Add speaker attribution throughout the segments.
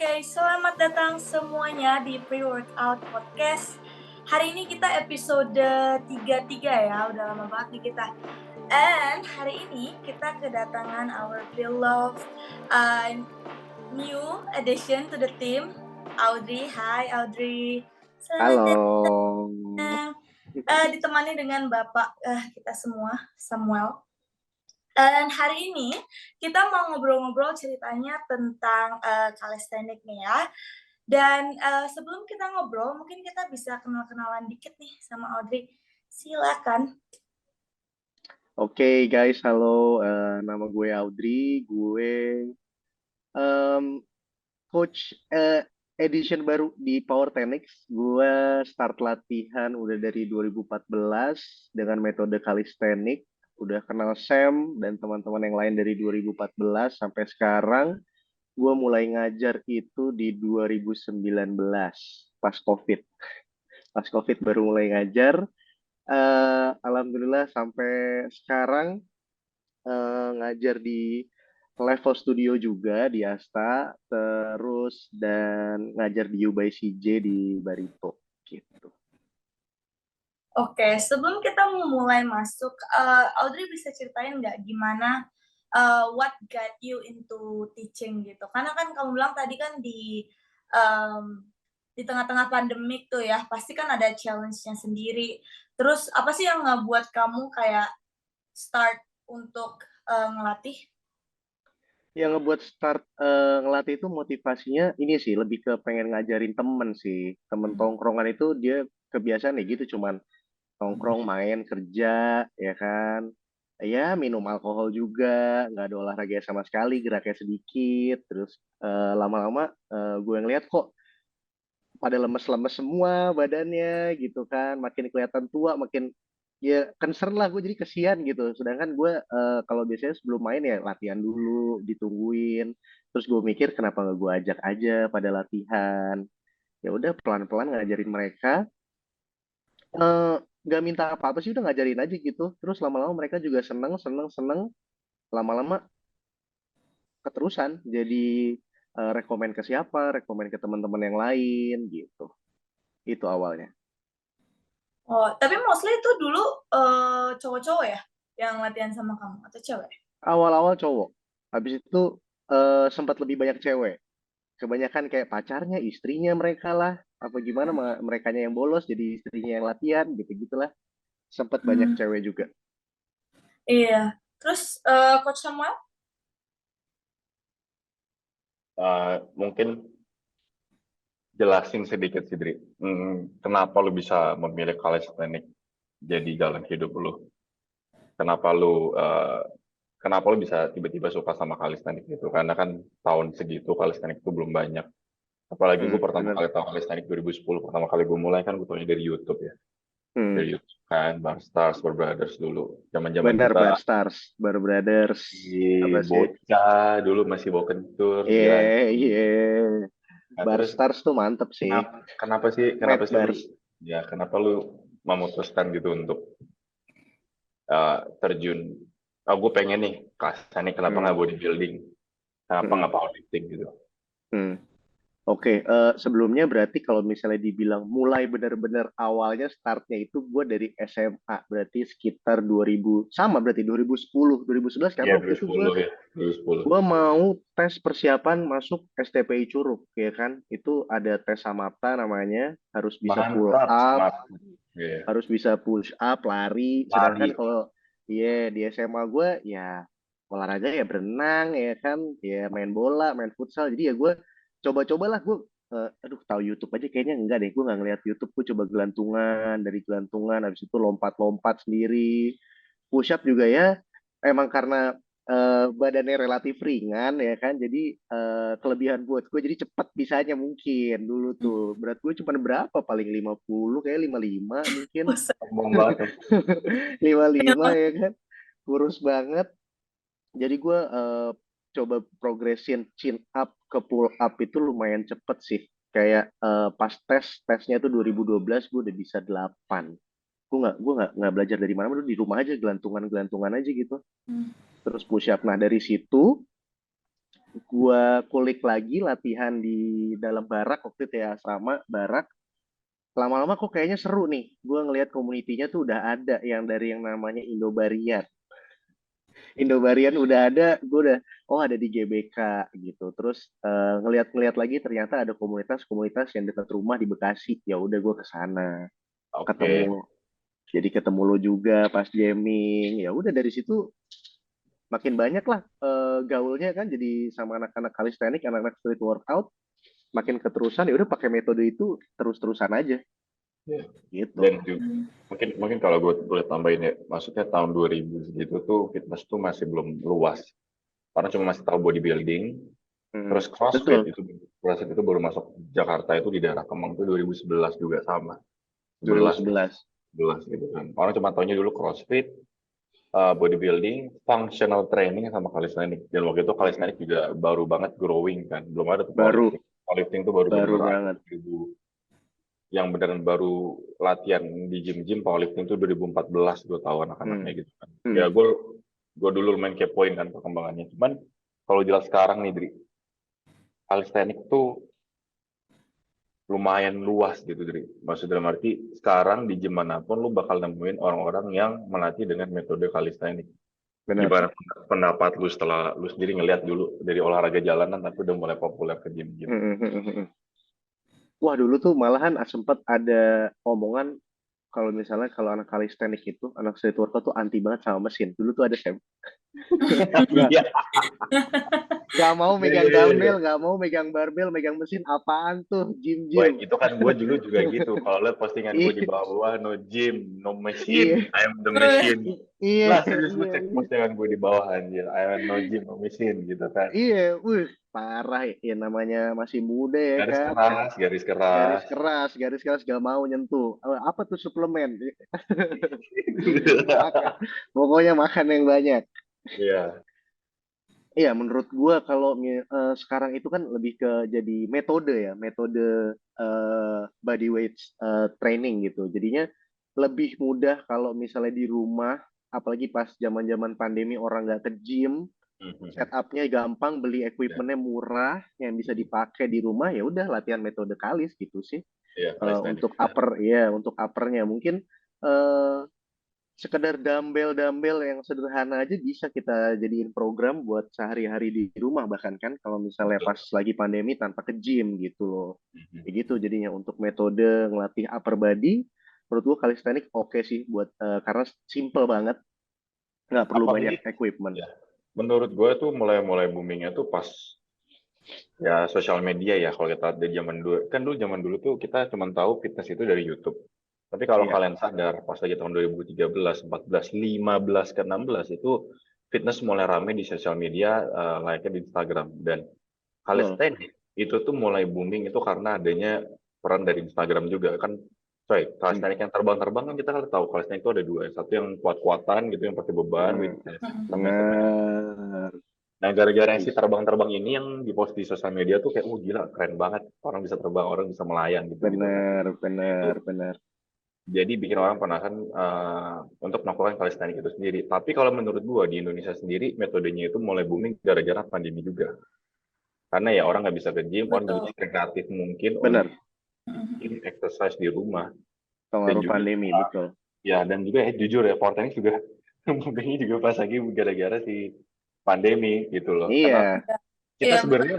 Speaker 1: Oke, selamat datang semuanya di Pre-Workout Podcast. Hari ini kita episode 33 ya, udah lama banget nih kita. And hari ini kita kedatangan our beloved new addition to the team, Audrey. Hi Audrey. Selamat
Speaker 2: Halo.
Speaker 1: datang. Ditemani dengan Bapak kita semua, Samuel. Dan hari ini kita mau ngobrol-ngobrol ceritanya tentang calisthenics nih ya. Dan sebelum kita ngobrol, mungkin kita bisa kenal-kenalan dikit nih sama Audrey. Silakan.
Speaker 2: Oke guys, halo. Nama gue Audrey. Gue coach edition baru di Power Tenix. Gue start latihan udah dari 2014 dengan metode calisthenics. Udah kenal Sam dan teman-teman yang lain dari 2014 sampai sekarang. Gue mulai ngajar itu di 2019 pas COVID. Pas COVID baru mulai ngajar. Alhamdulillah sampai sekarang ngajar di level studio juga di Asta, terus dan ngajar di U by CJ di Barito gitu.
Speaker 1: Oke, sebelum kita mulai masuk, Audrey bisa ceritain nggak gimana what got you into teaching gitu? Karena kan kamu bilang tadi kan di tengah-tengah pandemik tuh ya, pasti kan ada challenge-nya sendiri. Terus apa sih yang ngebuat kamu kayak start untuk ngelatih?
Speaker 2: Yang ngebuat start ngelatih itu motivasinya ini sih lebih ke pengen ngajarin temen sih. Temen tongkrongan itu dia kebiasaan nih gitu cuman nongkrong main kerja ya kan, ya minum alkohol juga, nggak ada olahraga sama sekali, geraknya sedikit, terus lama-lama gue ngeliat kok pada lemes-lemes semua badannya gitu kan, makin kelihatan tua, makin ya concern lah gue, jadi kesian gitu. Sedangkan gue kalau biasanya sebelum main ya latihan dulu, ditungguin, terus gue mikir kenapa nggak gue ajak aja pada latihan. Ya udah pelan-pelan ngajarin mereka, eh, nggak minta apa-apa sih, udah ngajarin aja gitu. Terus lama-lama mereka juga seneng seneng seneng, lama-lama keterusan jadi rekomen ke siapa, rekomen ke teman-teman yang lain gitu. Itu awalnya.
Speaker 1: Oh, tapi mostly itu dulu cowok-cowok ya yang latihan sama kamu atau cewek?
Speaker 2: Awal-awal cowok, habis itu sempat lebih banyak cewek. Kebanyakan kayak pacarnya, istrinya mereka lah, apa gimana merekanya yang bolos jadi istrinya yang latihan gitu gitulah. Sempat banyak
Speaker 1: Hmm,
Speaker 2: cewek juga.
Speaker 1: iya. Terus Coach Samuel?
Speaker 3: Mungkin jelasin sedikit sih, Dri. Kenapa lu bisa memilih calisthenics jadi jalan hidup lu? Kenapa lu eh, kenapa lu bisa tiba-tiba suka sama calisthenics gitu? Karena kan tahun segitu calisthenics itu belum banyak. Apalagi gue pertama
Speaker 2: Bener.
Speaker 3: kali tahu calisthenics 2010, pertama kali gue mulai kan gue tahunya dari YouTube ya.
Speaker 2: Hmm,
Speaker 3: Dari YouTube kan, Bar Stars, Bar Brothers dulu. Zaman-zaman
Speaker 2: bener,
Speaker 3: kita
Speaker 2: Bar Stars, Bar Brothers, apa sih?
Speaker 3: bocah dulu masih bawa kentur,
Speaker 2: Iya,
Speaker 3: ya.
Speaker 2: iya.
Speaker 3: Nah,
Speaker 2: Bar
Speaker 3: terus
Speaker 2: Stars tuh mantep sih.
Speaker 3: kenapa
Speaker 2: Mad
Speaker 3: sih lu
Speaker 2: Bars.
Speaker 3: ya kenapa lu memutuskan gitu untuk terjun, oh gue pengen nih kelasnya kenapa
Speaker 2: Hmm,
Speaker 3: nggak bodybuilding, kenapa
Speaker 2: hmm,
Speaker 3: nggak powerlifting gitu.
Speaker 2: hmm. Oke, sebelumnya berarti kalau misalnya dibilang mulai benar-benar awalnya startnya itu gue dari SMA, berarti sekitar 2000, sama berarti 2010, 2011
Speaker 3: Iya,
Speaker 2: karena waktu itu gue
Speaker 3: 2010 ya, 2010.
Speaker 2: gue mau tes persiapan masuk STPI Curug, ya kan? Itu ada tes Samapta namanya, harus bisa pull
Speaker 3: Mantap,
Speaker 2: up,
Speaker 3: smart. Iya.
Speaker 2: harus bisa push up, lari.
Speaker 3: Lari.
Speaker 2: Sedangkan kalau di SMA gue ya olahraga ya berenang ya kan, ya main bola, main futsal. Jadi ya gue coba-cobalah gue, aduh tahu YouTube aja kayaknya enggak deh, gue nggak ngeliat YouTube, gue coba gelantungan, dari gelantungan habis itu lompat-lompat sendiri, push up juga ya emang karena badannya relatif ringan ya kan, jadi kelebihan buat gue jadi cepat bisanya. Mungkin dulu tuh berat gue cuma berapa, paling 50, kayak 55 mungkin.
Speaker 1: Buset.
Speaker 3: Ngomong banget tuh.
Speaker 2: 55 ya kan, kurus banget. Jadi gue coba progresin chin up ke pull up itu lumayan cepet sih. Kayak pas tesnya tuh 2012 gue udah bisa 8. Gue nggak belajar dari mana, di rumah aja gelantungan gelantungan aja gitu.
Speaker 1: Hmm.
Speaker 2: Terus push up. Nah dari situ Gua kulik lagi latihan di dalam barak waktu itu ya, asrama barak. Lama-lama kok kayaknya seru nih. Gua ngelihat komunitinya tuh udah ada yang dari yang namanya Indobarian. Indobarian udah ada, gue udah oh ada di GBK gitu. Terus ngeliat-ngeliat lagi ternyata ada komunitas-komunitas yang dekat rumah di Bekasi. Ya udah gue ke sana,
Speaker 3: Oke.
Speaker 2: ketemu. Jadi ketemu lo juga pas jamming. Ya udah dari situ makin banyak lah gaulnya kan jadi sama anak-anak calisthenics, anak-anak street workout, makin keterusan ya udah pakai metode itu terus-terusan aja
Speaker 3: Iya.
Speaker 2: gitu.
Speaker 3: Dan mungkin mungkin kalau gue boleh tambahin ya, maksudnya tahun 2000 segitu tuh fitness tuh masih belum luas. Karena cuma masih tahu bodybuilding,
Speaker 2: Hmm,
Speaker 3: terus CrossFit
Speaker 2: betul.
Speaker 3: itu baru masuk Jakarta itu di daerah Kemang tuh 2011 juga sama. 11
Speaker 2: 2011.
Speaker 3: 11 gitu kan. Orang cuma taunya dulu CrossFit, bodybuilding, functional training sama calisthenics. Dan waktu itu calisthenics juga baru banget growing kan. Belum ada tuh
Speaker 2: Baru
Speaker 3: powerlifting. Powerlifting tuh baru
Speaker 2: baru
Speaker 3: benar-benar ada
Speaker 2: banget.
Speaker 3: 2000 yang beneran baru latihan di gym-gym powerlifting tuh 2014 gue tahu anak-anaknya
Speaker 2: Hmm.
Speaker 3: gitu kan.
Speaker 2: Hmm.
Speaker 3: Ya gue dulu main kepoin kan perkembangannya. Cuman kalau jelas sekarang nih Dri, calisthenics tuh lumayan luas gitu Dri. Maksud dalam arti sekarang di gym manapun lu bakal nemuin orang-orang yang melatih dengan metode calisthenics.
Speaker 2: Benar.
Speaker 3: Gimana pendapat lu setelah lu sendiri ngelihat dulu dari olahraga jalanan tapi udah mulai populer ke gym-gym?
Speaker 2: Hmm, hmm, hmm, hmm. Wah dulu tuh malahan sempat ada omongan kalau misalnya kalau anak calisthenics itu anak street workout tuh anti banget sama mesin. Dulu tuh ada Sam. Nggak,
Speaker 3: Iya,
Speaker 2: nggak mau
Speaker 3: iya,
Speaker 2: megang
Speaker 3: iya, iya.
Speaker 2: dumbbell, nggak mau megang barbell, megang mesin apaan tuh
Speaker 3: Wah,
Speaker 2: gym-gym.
Speaker 3: itu kan gue dulu juga gitu. Kalau lihat postingan gue di
Speaker 2: Iya,
Speaker 3: bawah, no gym, no machine,
Speaker 2: iya,
Speaker 3: I am the machine.
Speaker 2: iya,
Speaker 3: Lah, serius lu
Speaker 2: iya,
Speaker 3: cek
Speaker 2: iya.
Speaker 3: postingan gue di bawah anjir. I am no gym, no machine gitu kan.
Speaker 2: Iya, parah ya namanya masih muda ya
Speaker 3: Garis
Speaker 2: kan.
Speaker 3: keras, garis keras.
Speaker 2: Garis keras gak mau nyentuh. Apa tuh suplemen? Makan. Pokoknya makan yang banyak.
Speaker 3: Iya,
Speaker 2: Iya, menurut gua kalau sekarang itu kan lebih ke jadi metode ya, metode body weight training gitu. Jadinya lebih mudah kalau misalnya di rumah, apalagi pas zaman-zaman pandemi orang nggak ke gym,
Speaker 3: mhm,
Speaker 2: setupnya gampang, beli
Speaker 3: iya,
Speaker 2: equipmentnya murah, yang bisa dipakai di rumah ya udah latihan metode kalis gitu sih.
Speaker 3: iya, calisthenics.
Speaker 2: Untuk upper ya, untuk uppernya mungkin eh, sekedar dumbbell yang sederhana aja bisa kita jadiin program buat sehari-hari di rumah bahkan kan kalau misalnya
Speaker 3: Betul.
Speaker 2: pas lagi pandemi tanpa ke gym gitu loh.
Speaker 3: Mhm.
Speaker 2: Kayak gitu jadinya untuk metode ngelatih upper body menurut gua calisthenics oke sih buat karena simple banget nggak perlu banyak
Speaker 3: Apalagi,
Speaker 2: equipment.
Speaker 3: ya, menurut gue tuh mulai boomingnya tuh pas ya sosial media ya kalau kita lihat dari zaman dulu kan dulu zaman dulu tuh kita cuma tahu fitness itu dari YouTube. Tapi kalau
Speaker 2: Iya,
Speaker 3: kalian sadar pas lagi tahun 2013, 14, 15 ke 16 itu fitness mulai rame di sosial media layaknya di Instagram dan
Speaker 2: betul.
Speaker 3: calisthenics itu tuh mulai booming itu karena adanya peran dari Instagram juga kan. Coy,
Speaker 2: Hmm.
Speaker 3: calisthenics yang terbang-terbang kan kita kan tahu calisthenics itu ada dua, satu yang kuat-kuatan gitu yang pakai beban with
Speaker 2: Hmm.
Speaker 3: chest sama yang sama
Speaker 2: Benar.
Speaker 3: Nah, gara-gara yang si terbang-terbang ini yang dipost di sosial media tuh kayak, gila, keren banget. Orang bisa terbang, orang bisa melayang gitu-gitu kan.
Speaker 2: Benar,
Speaker 3: Nah, itu
Speaker 2: benar, benar.
Speaker 3: jadi bikin orang penasaran untuk melakukan calisthenics itu sendiri. Tapi kalau menurut gua di Indonesia sendiri metodenya itu mulai booming gara-gara pandemi juga. Karena ya orang nggak bisa ke gym, orang
Speaker 1: Betul.
Speaker 3: jadi kreatif mungkin
Speaker 2: Benar.
Speaker 3: untuk bikin exercise di rumah. Dan
Speaker 2: Pengaruh
Speaker 3: juga
Speaker 2: pandemi, betul.
Speaker 3: ya dan juga jujur ya Fortnite juga boomingnya juga pas lagi gara-gara si pandemi gitu loh. Karena
Speaker 2: Iya,
Speaker 3: kita
Speaker 1: Iya, betul.
Speaker 3: sebenarnya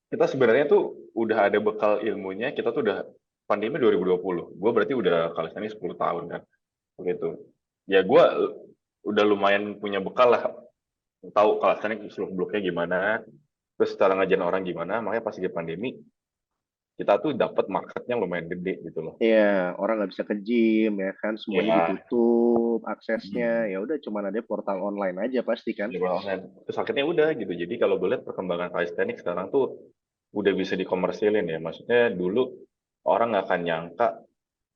Speaker 3: kita sebenarnya tuh udah ada bekal ilmunya kita tuh udah pandemi 2020 gue berarti udah calisthenics 10 tahun kan begitu ya gue udah lumayan punya bekal lah tahu calisthenics seluk beluknya gimana terus cara ngajarin orang gimana makanya pas lagi pandemi kita tuh dapat marketnya lumayan gede gitu loh
Speaker 2: iya, orang nggak bisa ke gym ya kan, semuanya
Speaker 3: ya
Speaker 2: ditutup aksesnya.
Speaker 3: hmm,
Speaker 2: Ya udah, cuman ada portal online aja pasti kan.
Speaker 3: ya online terus akhirnya udah gitu jadi kalau gue lihat perkembangan calisthenics sekarang tuh udah bisa dikomersilin ya maksudnya dulu orang nggak akan nyangka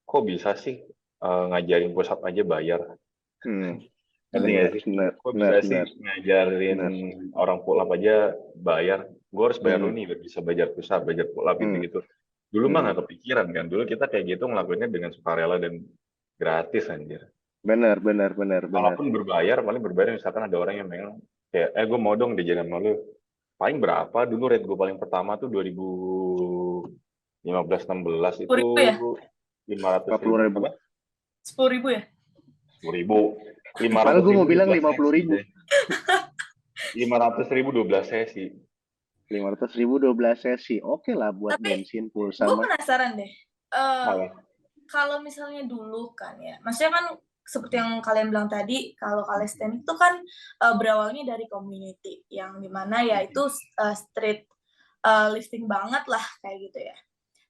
Speaker 3: kok bisa sih ngajarin push up aja bayar?
Speaker 2: Hmm,
Speaker 3: Ngerti nggak
Speaker 2: benar,
Speaker 3: sih?
Speaker 2: benar,
Speaker 3: Kok
Speaker 2: benar,
Speaker 3: bisa sih
Speaker 2: benar,
Speaker 3: ngajarin
Speaker 2: benar.
Speaker 3: orang pull up aja bayar? Gue harus bayar lu
Speaker 2: Hmm,
Speaker 3: nih biar bisa belajar push up, belajar pull up
Speaker 2: hmm,
Speaker 3: gitu-gitu. Dulu mah
Speaker 2: hmm.
Speaker 3: nggak kepikiran kan. Dulu kita kayak gitu ngelakuinnya dengan sukarela dan gratis anjir.
Speaker 2: Benar, benar, benar, benar.
Speaker 3: Kalaupun berbayar, paling berbayar misalkan ada orang yang memang kayak, gue mau dong dijalan sama lu. paling berapa dulu rate gue paling pertama tuh 2015-16 itu
Speaker 1: 10.000 ya?
Speaker 2: 40 ribu.
Speaker 3: 500.000 apa?
Speaker 1: 10.000 ya?
Speaker 3: 10.000.
Speaker 2: Malah gue
Speaker 3: 500.000
Speaker 2: mau bilang
Speaker 3: 12
Speaker 2: 50.000.
Speaker 3: sesi. 500.000 12 sesi.
Speaker 2: 500.000 12 sesi. Oke lah buat
Speaker 1: Tapi
Speaker 2: bensin pulsa
Speaker 1: gue
Speaker 2: mah.
Speaker 1: penasaran deh.
Speaker 3: Malah.
Speaker 1: Kalau misalnya dulu kan ya, maksudnya kan seperti yang kalian bilang tadi, kalau calisthenics itu kan berawalnya dari community, yang dimana ya itu street lifting banget lah kayak gitu ya.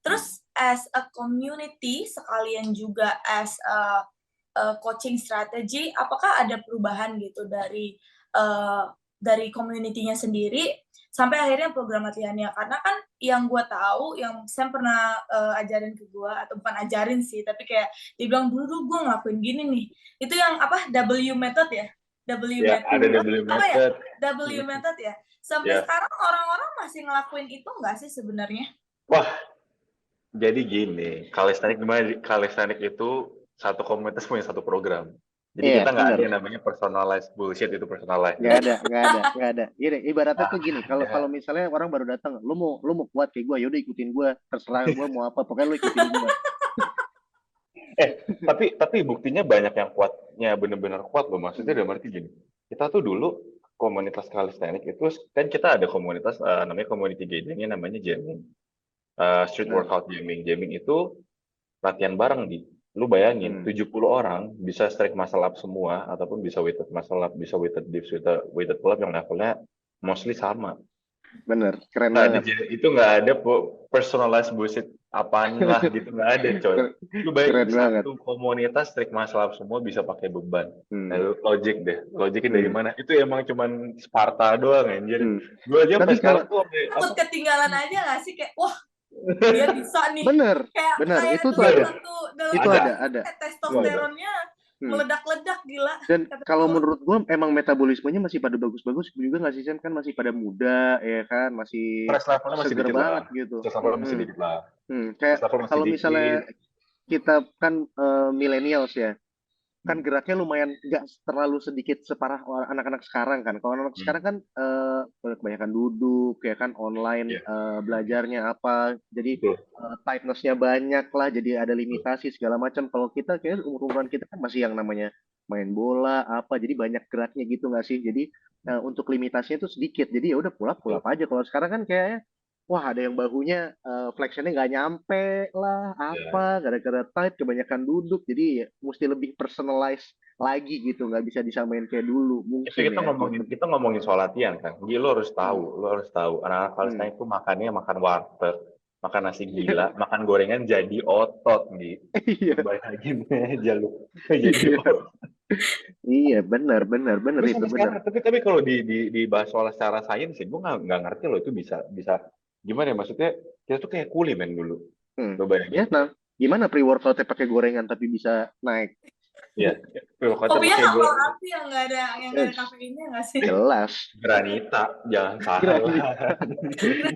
Speaker 1: Terus as a community sekalian juga as a coaching strategy, apakah ada perubahan gitu dari community-nya sendiri sampai akhirnya program latihannya? Karena kan yang gue tahu, yang Sam pernah ajarin ke gue, atau bukan ajarin sih, tapi kayak dibilang dulu gue ngelakuin gini nih. Itu yang apa? W method ya? W
Speaker 3: Ya,
Speaker 1: method.
Speaker 3: ada W
Speaker 1: Apa ya?
Speaker 3: method.
Speaker 1: W method ya. Sampai
Speaker 3: Ya.
Speaker 1: sekarang orang-orang masih ngelakuin itu nggak sih sebenarnya?
Speaker 3: Wah, jadi gini, calisthenics itu satu komunitas punya satu program. Jadi
Speaker 2: Iya,
Speaker 3: kita nggak ada
Speaker 2: bener.
Speaker 3: yang namanya personalized bullshit itu personalized.
Speaker 2: Nggak ada. Gini, ibaratnya tuh gini, kalau
Speaker 3: ada.
Speaker 2: misalnya orang baru datang, lu mau kuat kayak gue, yaudah ikutin gue, terserah gue mau apa, pokoknya lu ikutin gue.
Speaker 3: Tapi buktinya banyak yang kuatnya bener-bener kuat loh. Maksudnya dalam arti gini, kita tuh dulu komunitas calisthenics itu kan kita ada komunitas namanya community gathering namanya jamming. Street workout jamming itu latihan bareng di. Lu bayangin 70 orang bisa strike muscle up semua ataupun bisa weighted muscle up, bisa weighted dips, weighted pull up yang levelnya mostly sama.
Speaker 2: Bener, keren
Speaker 3: Nah,
Speaker 2: banget.
Speaker 3: itu nggak ada personalized bullshit apaan lah gitu, nggak ada coy. Lu bayangin
Speaker 2: Keren banget.
Speaker 3: satu komunitas trik muscle up semua bisa pakai beban. Nah, logiknya dari mana? Itu emang cuman Sparta doang anjir. Gue aja
Speaker 2: Tapi
Speaker 3: sampai sekarang tuh
Speaker 1: takut ketinggalan aja nggak sih, kayak wah dia bisa nih.
Speaker 2: bener
Speaker 1: Kayak
Speaker 2: itu tuh ada. Itu
Speaker 1: ada.
Speaker 2: ada.
Speaker 1: Testosteronnya meledak-ledak gila.
Speaker 2: Dan kalau menurut gue emang metabolismenya masih pada bagus-bagus juga nggak sih Sam, kan masih pada muda ya kan, masih
Speaker 3: stress levelnya masih
Speaker 2: seger
Speaker 3: dikit
Speaker 2: banget
Speaker 3: lah.
Speaker 2: gitu.
Speaker 3: Stress levelnya masih dikit lah.
Speaker 2: Kayak
Speaker 3: Stress level masih
Speaker 2: kalau
Speaker 3: dikit.
Speaker 2: misalnya kita kan millennials ya, kan geraknya lumayan nggak terlalu sedikit separah anak-anak sekarang kan. Kalau anak sekarang kan kebanyakan duduk ya kan, online belajarnya apa, jadi tightness-nya banyak lah, jadi ada limitasi segala macam. Kalau kita kayak umuran kita kan masih yang namanya main bola apa, jadi banyak geraknya gitu nggak sih? Jadi untuk limitasinya itu sedikit. Jadi ya udah pull up aja. Kalau sekarang kan kayaknya wah ada yang bahunya flexionnya nggak nyampe lah apa gara-gara tight kebanyakan duduk, jadi ya, mesti lebih personalized lagi gitu, nggak bisa disamain kayak dulu mungkin
Speaker 3: kita ngomongin soal latihan kan. Jadi lo harus tahu anak-anak Palestina itu makannya makan warteg, makan nasi gila, makan gorengan jadi otot nih. Bayangin aja lu jadi otot.
Speaker 2: Iya benar itu benar.
Speaker 3: Tapi kalau dibahas soal secara sains sih, gue nggak ngerti loh itu bisa gimana ya, maksudnya kita tuh kayak kuli men dulu. Lo bayangin.
Speaker 2: Ya, nah, gimana pre-workoutnya pakai gorengan tapi bisa naik?
Speaker 3: Iya.
Speaker 1: Kopinya kapal api yang nggak ada kafeinnya nggak sih?
Speaker 2: Jelas.
Speaker 3: Granita, jangan salah.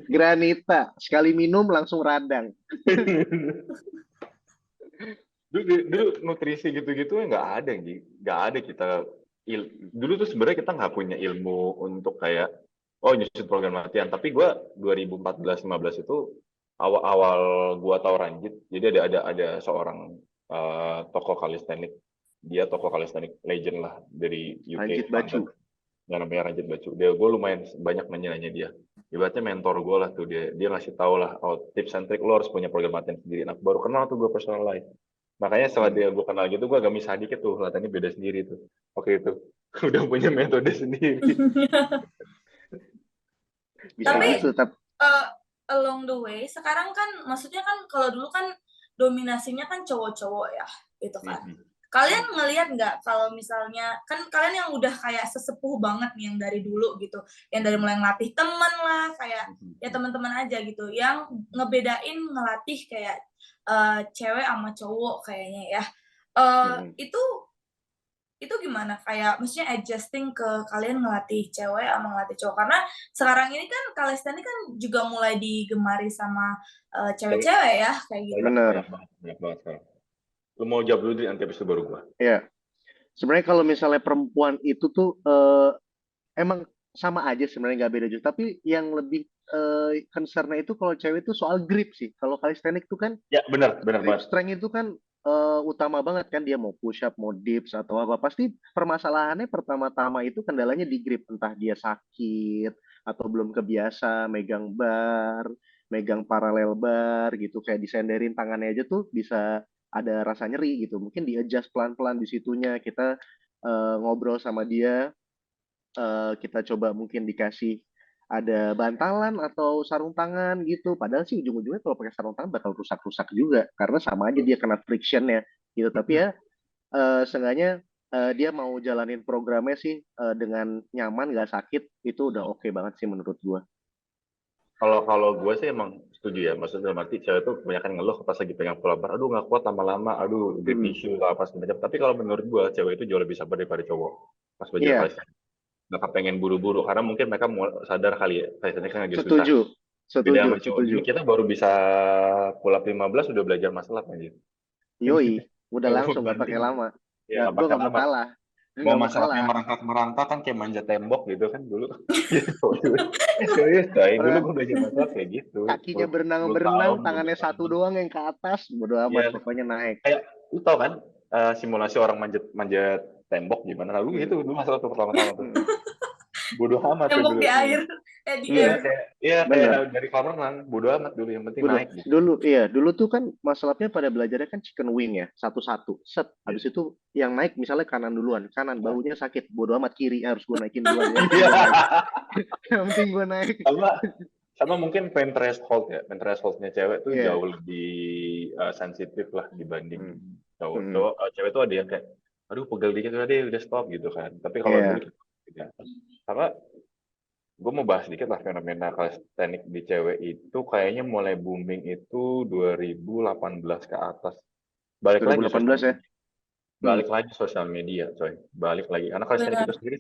Speaker 2: Granita, sekali minum langsung radang.
Speaker 3: Dulu nutrisi gitu-gitu nggak ada kita. Dulu tuh sebenarnya kita nggak punya ilmu untuk kayak nyusun program latihan. Tapi gue 2014-15 itu awal gue tahu Ranjit. Jadi ada seorang tokoh calisthenics, dia tokoh calisthenics legend lah dari UK.
Speaker 2: Ranjit Bacu.
Speaker 3: Namanya Ranjit Bacu. Gue lumayan banyak nanya dia. Ibaratnya mentor gue lah tuh, dia ngasih tahu lah tips and trick, lo harus punya program latihan sendiri. Nah baru kenal tuh gue personal life. Makanya setelah gue kenal gitu, gue agak misah dikit tuh, latihannya beda sendiri tuh. Oke itu, udah punya metode sendiri.
Speaker 1: Tapi along the way, sekarang kan, maksudnya kan kalau dulu kan dominasinya kan cowok-cowok ya, gitu kan. Kalian ngelihat nggak kalau misalnya, kan kalian yang udah kayak sesepuh banget nih yang dari dulu gitu, yang dari mulai ngelatih temen lah, kayak ya teman-teman aja gitu, yang ngebedain ngelatih kayak cewek sama cowok kayaknya ya. Itu gimana? Kayak maksudnya adjusting ke kalian ngelatih cewek sama ngelatih cowok, karena sekarang ini kan calisthenics kan juga mulai digemari sama cewek-cewek ya kayak gitu.
Speaker 2: Bener.
Speaker 3: Banyak banget sekarang. Lu mau jawab dulu nanti habis itu baru gua.
Speaker 2: Iya. Sebenarnya kalau misalnya perempuan itu tuh emang sama aja sebenarnya nggak beda jauh. Tapi yang lebih concern-nya itu kalau cewek itu soal grip sih. Kalau calisthenics itu kan
Speaker 3: Ya, benar, benar
Speaker 2: grip
Speaker 3: banget.
Speaker 2: strength itu kan utama banget kan, dia mau push up, mau dips atau apa. Pasti permasalahannya pertama-tama itu kendalanya di grip, entah dia sakit atau belum kebiasa megang bar, megang paralel bar gitu, kayak disenderin tangannya aja tuh bisa ada rasa nyeri gitu. Mungkin di adjust pelan-pelan di situnya, kita ngobrol sama dia, kita coba mungkin dikasih ada bantalan atau sarung tangan gitu. Padahal sih ujung-ujungnya kalau pakai sarung tangan bakal rusak-rusak juga karena sama aja dia kena frictionnya gitu. Tapi ya seenggaknya dia mau jalanin programnya sih dengan nyaman, nggak sakit, itu udah oke banget sih menurut gua.
Speaker 3: Kalau kalau gue sih emang setuju ya, maksudnya dalam arti cewek tuh kebanyakan ngeluh pas lagi pegang pull bar, aduh nggak kuat lama-lama, aduh grip
Speaker 2: Hmm.
Speaker 3: issue lah apa segala macam. Tapi kalau menurut gue cewek itu jauh lebih sabar daripada cowok pas belajar
Speaker 2: Iya,
Speaker 3: kalian. Nggak pengen buru-buru karena mungkin mereka sadar kali ya kalian kan lagi susah.
Speaker 2: setuju,
Speaker 3: Beda
Speaker 2: setuju,
Speaker 3: sama cowok,
Speaker 2: setuju.
Speaker 3: dulu kita baru bisa pull up 15 udah belajar masalah aja.
Speaker 2: Yoi, udah
Speaker 3: Kalau
Speaker 2: langsung nggak pakai
Speaker 3: banding
Speaker 2: lama.
Speaker 3: ya nggak
Speaker 2: Gua
Speaker 3: pakai
Speaker 2: nggak mau
Speaker 3: lama.
Speaker 2: kalah,
Speaker 3: Mau
Speaker 2: nggak mau
Speaker 3: masalahnya
Speaker 2: kalah.
Speaker 3: merangkak-merangkak kan kayak manjat tembok gitu kan dulu. Gitu. Serius, coy. Dulu
Speaker 2: Orang
Speaker 3: gue belajar masalah kayak gitu.
Speaker 2: kakinya
Speaker 3: 10 tahun,
Speaker 2: berenang-berenang,
Speaker 3: 12
Speaker 2: tangannya satu
Speaker 3: tahun.
Speaker 2: doang yang ke atas, bodo amat,
Speaker 3: Iya,
Speaker 2: pokoknya naik.
Speaker 3: kayak lu tau kan simulasi orang manjat manjat tembok gimana? Lalu
Speaker 2: Hmm.
Speaker 3: gitu dulu masalah tuh pertama-tama tuh.
Speaker 2: Hmm.
Speaker 3: Bodoh amat tuh
Speaker 1: Tembok
Speaker 3: dulu.
Speaker 1: di
Speaker 2: Hmm.
Speaker 1: air, di
Speaker 3: Iya
Speaker 2: Hmm.
Speaker 1: air.
Speaker 3: kayak iya kayak
Speaker 2: Bener.
Speaker 3: dari kolam renang, bodoh amat dulu yang penting
Speaker 2: Bodoh.
Speaker 3: naik gitu.
Speaker 2: Dulu, iya, dulu tuh kan masalahnya pada belajarnya kan chicken wing ya, satu-satu. Set, habis
Speaker 3: Iya.
Speaker 2: itu yang naik misalnya kanan duluan, kanan bahunya sakit, bodoh amat kiri harus gue naikin duluan, yang penting
Speaker 3: Iya.
Speaker 2: gue naik. Yang penting gue naik.
Speaker 3: Sama sama mungkin pain threshold ya. Pain thresholdnya cewek tuh
Speaker 2: Iya.
Speaker 3: jauh lebih sensitif lah dibanding
Speaker 2: Hmm.
Speaker 3: cowok.
Speaker 2: Hmm.
Speaker 3: Cowok cewek tuh ada yang kayak aduh pegel dikit udah deh udah stop gitu kan. Tapi kalau dulu
Speaker 2: Iya.
Speaker 3: kita tidak. Sama gue mau bahas dikit lah fenomena calisthenics di cewek itu kayaknya mulai booming itu 2018 ke atas. Balik lagi sosial
Speaker 2: 2018 ya.
Speaker 3: media.
Speaker 2: Hmm.
Speaker 3: Balik lagi sosial media, coy. Balik lagi. Karena calisthenics itu
Speaker 1: Benar.
Speaker 3: sendiri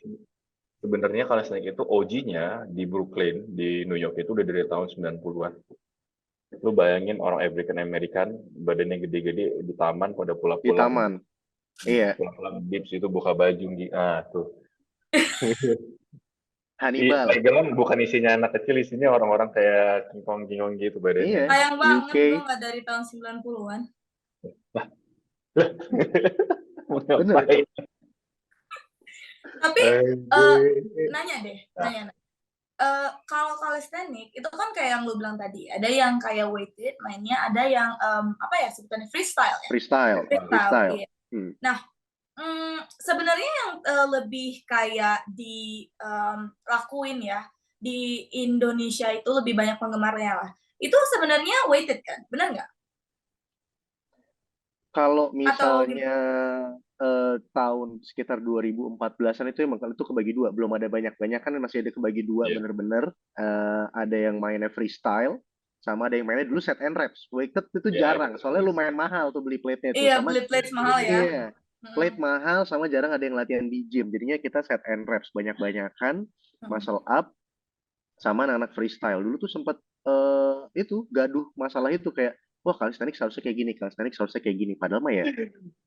Speaker 3: sebenarnya calisthenics itu OG-nya di Brooklyn, di New York itu udah dari tahun 90-an. Lu bayangin orang African American, badannya gede-gede di taman pada
Speaker 2: Di
Speaker 3: pulang-pulang
Speaker 2: taman. Iya.
Speaker 3: pulang-pulang dips itu buka baju tuh.
Speaker 2: Hannibal.
Speaker 3: Legelan bukan isinya anak kecil, isinya orang-orang kayak kingkong-kingkong gitu badannya.
Speaker 2: Iya.
Speaker 1: Sayang
Speaker 2: UK.
Speaker 1: banget gue nggak dari tahun 90-an.
Speaker 3: Lah, mau
Speaker 2: Bener.
Speaker 3: ngapain?
Speaker 1: Tapi
Speaker 3: Anjir.
Speaker 1: nanya deh,
Speaker 3: Nah,
Speaker 1: nanya. Kalau calisthenics itu kan kayak yang lu bilang tadi, ada yang kayak weighted mainnya, ada yang apa ya sebutannya freestyle ya.
Speaker 2: Freestyle.
Speaker 1: Freestyle,
Speaker 2: Freestyle.
Speaker 1: iya.
Speaker 2: Hmm.
Speaker 1: Nah, sebenarnya yang lebih kayak dilakuin ya di Indonesia itu lebih banyak penggemarnya lah. Itu sebenarnya weighted kan, benar nggak?
Speaker 2: Kalau
Speaker 1: Atau
Speaker 2: misalnya tahun sekitar 2014-an itu emang itu kebagi dua, belum ada banyak-banyak kan, masih ada kebagi dua
Speaker 3: iya.
Speaker 2: bener-bener. Ada yang mainnya freestyle, sama ada yang mainnya dulu set and reps. Weighted itu
Speaker 3: Iya,
Speaker 2: jarang, soalnya lumayan mahal tuh beli plate-nya tuh.
Speaker 1: iya
Speaker 2: Sama
Speaker 1: beli plates mahal ya.
Speaker 2: iya, plate mahal, sama jarang ada yang latihan di gym. Jadinya kita set and reps banyak-banyakan, muscle up, sama anak-anak freestyle. Dulu tuh sempat itu gaduh masalah itu, kayak wah calisthenics harusnya kayak gini, calisthenics harusnya kayak gini. Padahal mah ya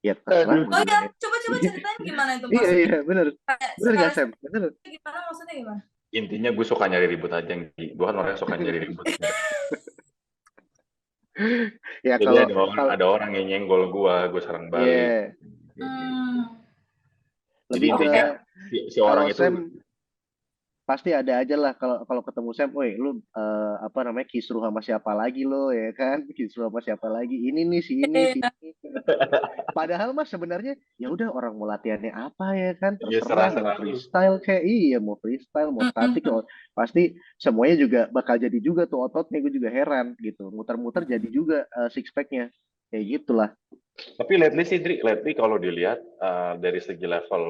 Speaker 2: terserah
Speaker 3: Aduh.
Speaker 1: Oh ya,
Speaker 2: gimana.
Speaker 1: coba ceritain gimana itu
Speaker 2: Iya
Speaker 1: maksudnya?
Speaker 2: iya bener, bener gak Sam? Bener.
Speaker 1: Gimana maksudnya gimana?
Speaker 3: Intinya gue suka nyari ribut aja, gue kan orang yang suka nyari ribut.
Speaker 2: Ya
Speaker 3: Jadi
Speaker 2: kalau
Speaker 3: ada orang yang nyenggol gue serang balik.
Speaker 2: yeah,
Speaker 3: Jadi
Speaker 2: lebih ke
Speaker 3: intinya si orang
Speaker 2: kalau
Speaker 3: itu
Speaker 2: Sam pasti ada aja lah, kalau ketemu Sam, woi lu apa namanya, kisruh sama siapa lagi lo ya kan, kisruh sama siapa lagi, ini nih si ini si ini. Padahal mas sebenarnya ya udah, orang mau latihannya apa ya kan,
Speaker 3: ya
Speaker 2: terserah, mau
Speaker 3: serah-serah lu.
Speaker 2: freestyle kayak iya, mau freestyle mau statik, pasti semuanya juga bakal jadi juga tuh ototnya. Gue juga heran gitu, muter-muter jadi juga six packnya kayak gitulah.
Speaker 3: Tapi lately sih, lately kalau dilihat dari segi level,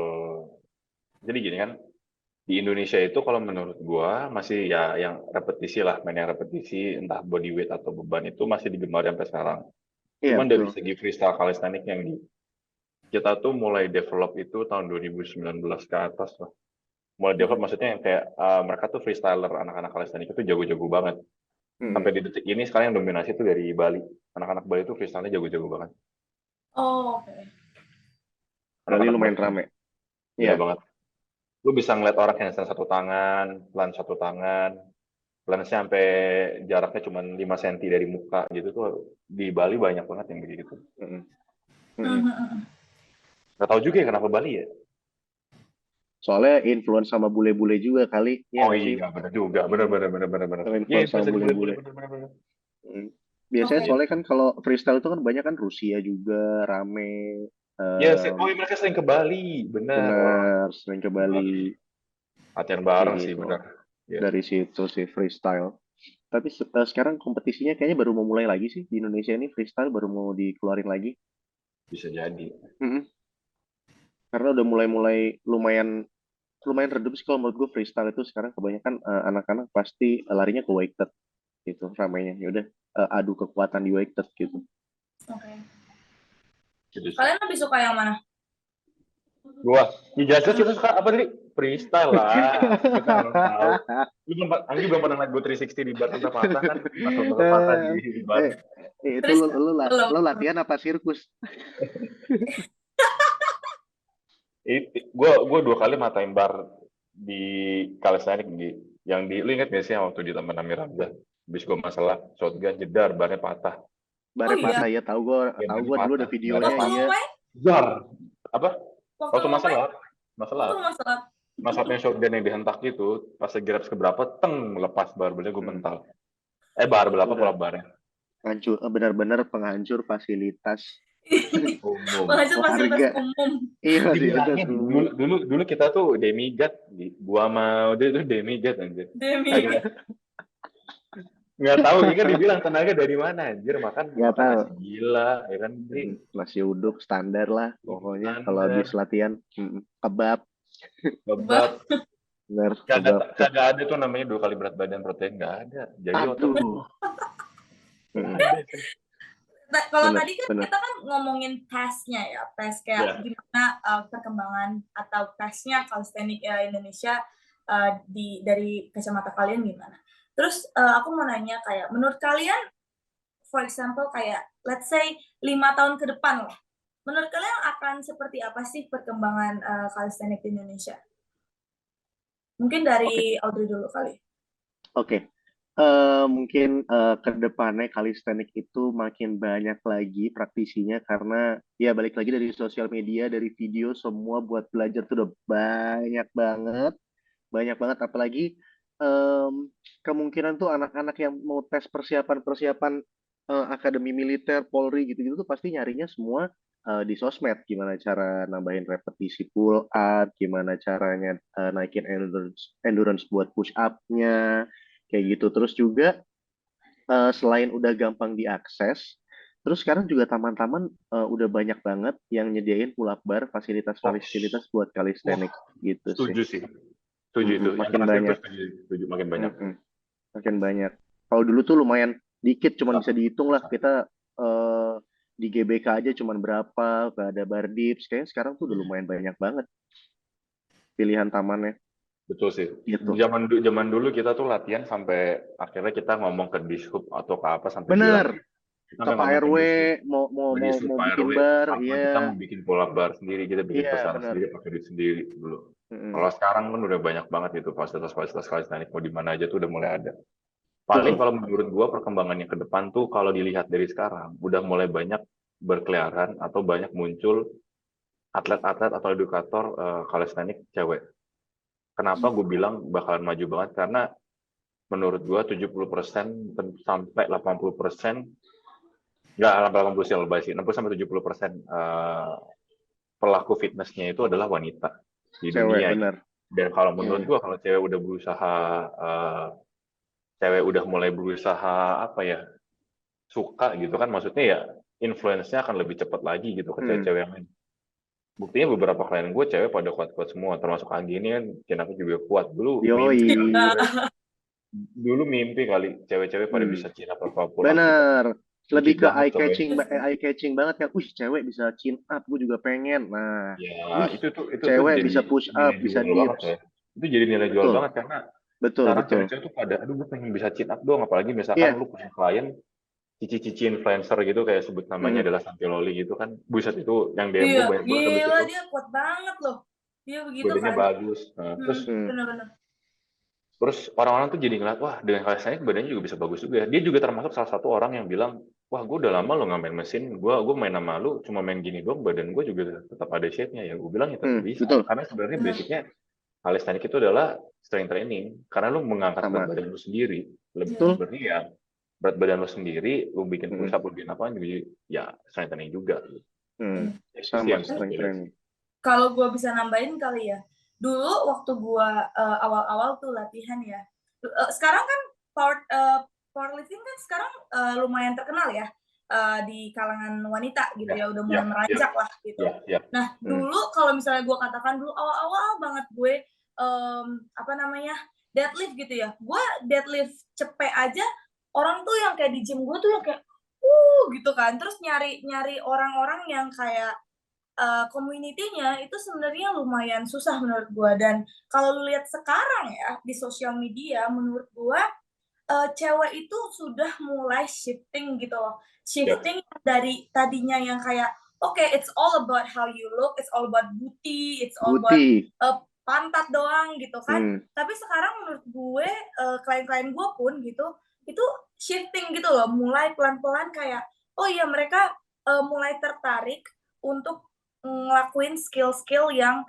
Speaker 3: jadi gini kan, di Indonesia itu kalau menurut gua masih ya yang repetisi lah, main yang repetisi, entah bodyweight atau beban itu masih digemari sampai sekarang.
Speaker 2: Iya
Speaker 3: Cuman dari
Speaker 2: betul.
Speaker 3: segi freestyle calisthenics yang kita tuh mulai develop itu tahun 2019 ke atas lah. Mulai develop maksudnya yang kayak mereka tuh freestyler, anak-anak calisthenics itu jago-jago banget. Sampai di detik ini sekarang yang dominasi itu dari Bali. Anak-anak Bali itu freestyle-nya jago-jago banget.
Speaker 1: Oh, oke.
Speaker 2: Bali
Speaker 3: Anak-anak
Speaker 2: lumayan
Speaker 3: Bali
Speaker 2: rame.
Speaker 3: gila
Speaker 2: Iya.
Speaker 3: banget. lu bisa ngeliat orang handstand satu tangan, pelan satu tangan, pelannya sampai jaraknya cuma 5 cm dari muka gitu tuh di Bali banyak banget yang begitu.
Speaker 2: Mm-mm.
Speaker 1: Hmm,
Speaker 2: Mm-mm.
Speaker 1: hmm, hmm.
Speaker 3: Gak tahu juga ya kenapa Bali ya.
Speaker 2: Soalnya influence sama bule-bule juga kali, ya
Speaker 3: Oh
Speaker 2: nggak sih?
Speaker 3: iya benar juga, benar. Iya
Speaker 2: Influence sama
Speaker 3: influencer
Speaker 2: bule-bule.
Speaker 3: benar.
Speaker 2: Mm. Biasanya
Speaker 1: Oke.
Speaker 2: soalnya kan kalau freestyle itu kan banyak kan Rusia juga rame.
Speaker 3: Ya,
Speaker 2: Em,
Speaker 3: oh iya, mereka sering ke Bali, benar orang
Speaker 2: bener, sering ke Bali
Speaker 3: Bali. Latihan
Speaker 2: kayak
Speaker 3: bareng sih,
Speaker 2: gitu.
Speaker 3: benar. Ya,
Speaker 2: Dari situ sih freestyle. Tapi sekarang kompetisinya kayaknya baru mau mulai lagi sih di Indonesia ini freestyle baru mau dikeluarin lagi.
Speaker 3: bisa jadi.
Speaker 2: Mm-mm. Karena udah mulai-mulai lumayan lumayan redup sih kalau menurut gue freestyle itu sekarang kebanyakan anak-anak pasti larinya ke weighted gitu ramainya. Ya udah adu kekuatan di weighted gitu.
Speaker 1: Oke.
Speaker 3: Gitu sih.
Speaker 1: Kalian lebih suka yang mana?
Speaker 3: Gua, ya jelas kita suka apa tadi? Freestyle lah. Kita harus tahu. Anggi belum pernah lihat gue 360 di bar sampai patah kan? Masuk patah di bar.
Speaker 2: eh, itu
Speaker 1: Terus
Speaker 2: lo
Speaker 1: belum.
Speaker 2: latihan apa sirkus?
Speaker 3: Gue 2 kali matain bar di calisthenics yang lu inget gak sih waktu di Taman Amir Hamzah? Habis gue masalah shotgun jedar, barnya patah.
Speaker 1: Oh
Speaker 2: Bare
Speaker 1: iya.
Speaker 2: patah ya
Speaker 3: Ya,
Speaker 2: tahu
Speaker 3: barnya
Speaker 2: gue dulu ada
Speaker 3: patah. Barnya
Speaker 2: videonya
Speaker 1: Waktu lu
Speaker 2: iya.
Speaker 3: patah.
Speaker 1: main?
Speaker 3: Jar. Apa?
Speaker 1: Waktu
Speaker 3: Waktu
Speaker 1: lu main?
Speaker 3: masalah.
Speaker 1: Waktu lu masalah.
Speaker 3: Masalahnya shotgun yang dihentak itu, pas grab keberapa, teng, lepas bar, bener gue
Speaker 2: Hmm,
Speaker 3: mental. Bar
Speaker 2: itu
Speaker 3: berapa
Speaker 2: udah
Speaker 3: pula barnya?
Speaker 2: hancur benar-benar penghancur fasilitas
Speaker 3: Umum.
Speaker 1: Penghasil fasilitas
Speaker 2: warga.
Speaker 1: umum.
Speaker 2: Iya fasilitas
Speaker 3: Dibilangin
Speaker 2: umum.
Speaker 3: dulu kita tuh demigod, gua mau dia tuh demigod anjir.
Speaker 1: Demi.
Speaker 3: Kagak nggak tahu ya kan dibilang tenaga dari mana anjir makan
Speaker 2: Nggak
Speaker 3: makan
Speaker 2: tahu.
Speaker 3: nasi gila ya kan jadi
Speaker 2: Nasi uduk standar lah pokoknya kalau habis
Speaker 3: standar
Speaker 2: latihan. Kebab
Speaker 3: kebab
Speaker 2: bener
Speaker 3: kagak
Speaker 2: kebab tuh.
Speaker 3: kagak ada tuh namanya 2 kali berat badan protein nggak ada jadi otot
Speaker 2: Aduh.
Speaker 3: nggak
Speaker 2: Mm,
Speaker 3: ada sih.
Speaker 1: Kalau
Speaker 2: bener
Speaker 1: tadi kan
Speaker 2: bener.
Speaker 1: kita kan ngomongin tesnya ya, tes kayak
Speaker 3: Ya
Speaker 1: gimana perkembangan atau tesnya calisthenics Indonesia dari kacamata kalian gimana. Terus aku mau nanya kayak menurut kalian, for example kayak let's say 5 tahun ke depan lah, menurut kalian akan seperti apa sih perkembangan calisthenics di Indonesia? Mungkin
Speaker 2: Oke
Speaker 1: dari Audrey dulu kali.
Speaker 2: oke. Mungkin ke depannya calisthenics itu makin banyak lagi praktisinya karena ya balik lagi dari sosial media, dari video semua buat belajar tuh udah banyak banget apalagi kemungkinan tuh anak-anak yang mau tes persiapan akademi militer Polri gitu-gitu tuh pasti nyarinya semua di sosmed gimana cara nambahin repetisi pull up gimana caranya naikin endurance buat push up-nya kayak gitu terus juga selain udah gampang diakses terus sekarang juga taman-taman udah banyak banget yang nyediain pull up bar
Speaker 3: oh
Speaker 2: fasilitas-fasilitas buat
Speaker 3: wah
Speaker 2: calisthenics gitu sih.
Speaker 3: setuju sih setuju itu yang
Speaker 2: Makin
Speaker 3: terakhir gue
Speaker 2: banyak.
Speaker 3: setuju makin banyak
Speaker 2: Mm-mm. Makin banyak. Kalau dulu tuh lumayan dikit, cuman bisa
Speaker 3: satu
Speaker 2: dihitung lah. Kita eh, di GBK aja cuman berapa, gak ada Bardips. Kayaknya sekarang tuh udah lumayan banyak banget pilihan tamannya.
Speaker 3: betul sih.
Speaker 2: Gitu.
Speaker 3: Zaman dulu kita tuh latihan sampai akhirnya kita ngomong ke dishub atau ke apa sampai bilang
Speaker 2: Bener.
Speaker 3: kita
Speaker 2: Ke
Speaker 3: sampai
Speaker 2: Pak
Speaker 3: ngomong ke
Speaker 2: RW
Speaker 3: dishub
Speaker 2: mau mau
Speaker 3: ke
Speaker 2: mau
Speaker 3: dishub
Speaker 2: mau
Speaker 3: Pak
Speaker 2: bikin
Speaker 3: RW
Speaker 2: bar,
Speaker 3: apa
Speaker 2: iya,
Speaker 3: kita mau bikin pola bar sendiri kita bikin
Speaker 2: iya
Speaker 3: pesanan
Speaker 2: bener.
Speaker 3: sendiri pakai duit sendiri dulu.
Speaker 2: Mm-mm.
Speaker 3: Kalau sekarang kan udah banyak banget itu fasilitas-fasilitas calisthenics mau di mana aja tuh udah mulai ada. Paling
Speaker 2: Mm-mm.
Speaker 3: kalau menurut gua perkembangannya ke depan tuh kalau dilihat dari sekarang udah mulai banyak berkeliaran atau banyak muncul atlet-atlet atau edukator calisthenics cewek. Kenapa gue bilang bakalan maju banget? Karena menurut gue 70% sampai 80%, nggak 80 sih lebih sih, 60 sampai 70% pelaku fitnessnya itu adalah wanita di
Speaker 2: Cewek,
Speaker 3: dunia.
Speaker 2: bener.
Speaker 3: Dan kalau menurut
Speaker 2: Mm.
Speaker 3: gue kalau cewek udah berusaha, cewek udah mulai berusaha apa ya, suka gitu kan, maksudnya ya influence-nya akan lebih cepat lagi gitu ke
Speaker 2: Mm.
Speaker 3: cewek-cewek yang lain. Buktinya beberapa klien gue cewek pada kuat-kuat semua, termasuk Anggi ini kan, kenapa juga kuat dulu
Speaker 2: Yoi.
Speaker 3: mimpi kali dulu mimpi kali cewek-cewek pada
Speaker 2: Mm.
Speaker 3: bisa chin up apa pull up gitu.
Speaker 2: Bener. Lebih
Speaker 3: Dikit
Speaker 2: ke
Speaker 3: banget coy.
Speaker 2: eye catching banget kan. Wih, cewek bisa chin up, gue juga pengen. Nah,
Speaker 3: Ya
Speaker 2: wih,
Speaker 3: itu
Speaker 2: cewek
Speaker 3: jadi
Speaker 2: bisa push
Speaker 3: nilai
Speaker 2: up, bisa
Speaker 3: jual banget
Speaker 2: dips.
Speaker 3: ya. Itu jadi nilai jual
Speaker 2: Betul,
Speaker 3: banget karena
Speaker 2: betul,
Speaker 3: sekarang
Speaker 2: betul.
Speaker 3: cewek-cewek tuh pada aduh gue pengen bisa chin up dong apalagi misalkan
Speaker 2: Iya,
Speaker 3: lu punya klien cici-cici influencer gitu kayak sebut namanya
Speaker 2: mm,
Speaker 3: adalah Santi Loli gitu kan. Buset itu yang DM
Speaker 1: Iya,
Speaker 3: gue banyak banget habis
Speaker 1: gila
Speaker 3: itu.
Speaker 1: dia kuat banget loh. Dia begitu
Speaker 3: badannya
Speaker 1: kan.
Speaker 3: bagus. Nah, terus
Speaker 1: Bener-bener.
Speaker 3: orang-orang tuh jadi ngeliat, wah dengan calisthenics badannya juga bisa bagus juga. Dia juga termasuk salah satu orang yang bilang, wah gue udah lama lo nggak main mesin, gue main sama lu cuma main gini doang, badan gue juga tetap ada shape-nya. Ya gue bilang ya tetap bisa,
Speaker 2: Betul,
Speaker 3: karena sebenarnya
Speaker 1: Bener.
Speaker 3: basicnya calisthenics itu adalah strength training, karena lu mengangkat berat
Speaker 2: sama.
Speaker 3: badan lu sendiri. Lebih
Speaker 2: Betul.
Speaker 3: sebenarnya ya berat badan lu sendiri, lu bikin
Speaker 2: Mm.
Speaker 3: push up, lu bikin apa, ya strength training juga. Itu sih
Speaker 2: Sama
Speaker 3: yang
Speaker 2: strength
Speaker 3: beda
Speaker 2: training.
Speaker 3: sih.
Speaker 1: Kalau gue bisa nambahin kali ya, dulu waktu gue awal-awal tuh latihan ya, sekarang kan powerlifting kan sekarang lumayan terkenal ya di kalangan wanita gitu ya, udah mulai meranjak lah gitu. Nah dulu kalau misalnya gue katakan dulu awal-awal banget gue deadlift gitu ya, gue deadlift cepet aja, orang tuh yang kayak di gym gue tuh yang kayak gitu kan, terus nyari orang-orang yang kayak community-nya itu sebenarnya lumayan susah menurut gue. Dan kalau lu lihat sekarang ya di sosial media, menurut gue cewek itu sudah mulai shifting gitu loh, shifting dari tadinya yang kayak it's all about how you look, it's all about booty, it's all about pantat doang gitu kan. Tapi sekarang menurut gue klien-klien gue pun gitu itu shifting gitu loh, mulai pelan-pelan kayak mereka mulai tertarik untuk ngelakuin skill-skill yang